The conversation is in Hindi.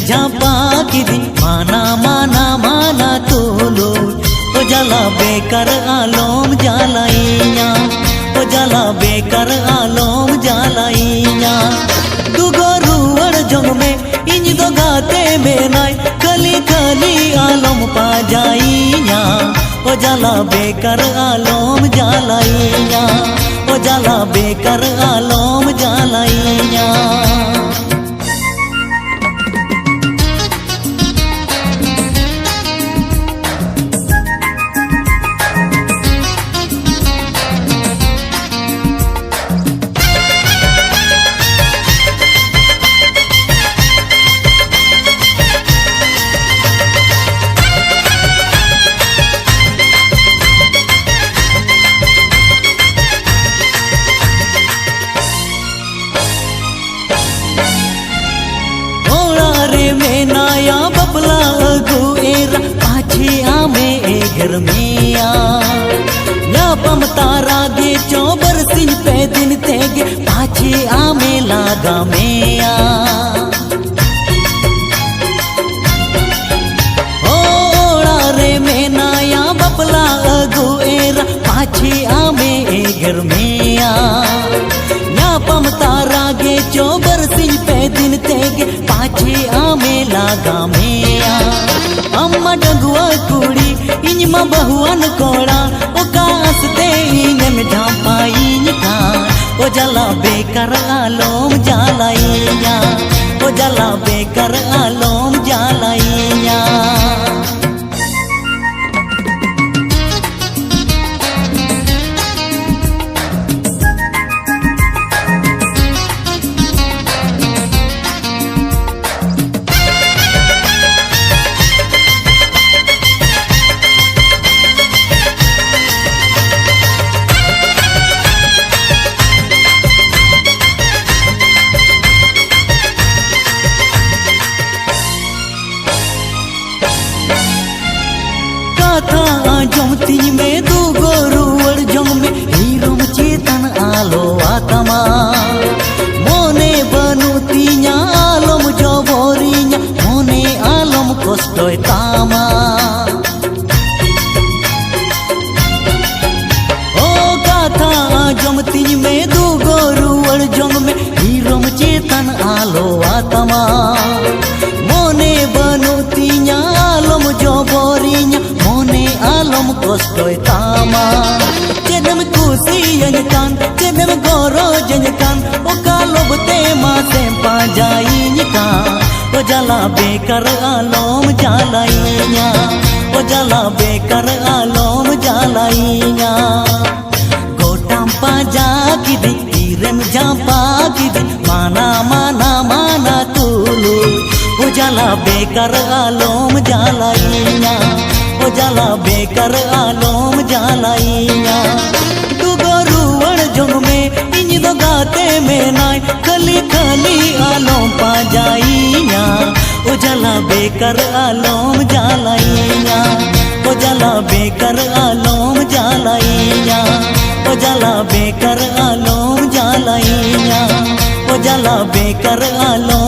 झापा किदी माना माना माना तोलो ओ जला बेकर आलोम जालाइया ओ जला बेकर आलोम जालाइया दुगो रुवड़ जोंग में इंज दो गाते में नाय कली कली आलोम पा जाइया ओ जला बेकर आलोम जालाइया ओ जला बेकर आलोम जालाइया में नाया बबला गुएरा पाछे आमे घर में या पम तारा गे चौबर सिंह पे दिन तेगे पाछे आमे लागा में ओड़ा रे में नाया बबला गुएरा पाछे आमे घर में या पम तारा गे चौबर सिंह पे दिन तेगे पाछे आमे लागा में अम्मा डगुआ कुड़ी इनमा बहुअन कोड़ा ओका हंसते इंगन झापाइन का ओ जला बेकर आलोम जालाइया ओ जला बेकर आलोम जालाइया था जमती में दू गोरुवर जम में हीरो चेतन आलो आत्मा मोने बनुतिया आलम जो बोरिया मोने आलम कष्टोय तामा ओ गाथा जमती में दू गोरुवर जम में हीरो चेतन आलो आत्मा मोने बनुतिया आलम जो बोरिया मोने आलम कष्टोय तामा चेदम खुशी यनकान चेदम गोरो जनकान ओ कालोबते मासे पा जाइनिका ओ जला बेकर आलोम जालाइया ओ जला बेकर आलोम जालाइया गोटाम पा जा किदी तीरन झापा किदी माना माना माना तुलू ओ जला बेकर आलोम जालाइया ओ जला बेकर आलोम जालाइया दुगो रुवड़ जोंग में इंज दो गाते में नाय खली खली आलोम पा जाइया ओ जला बेकर आलोम जालाइया ओ जला बेकर आलोम जालाइया ओ जला बेकर आलोम जालाइया ओ जला बेकर आलोम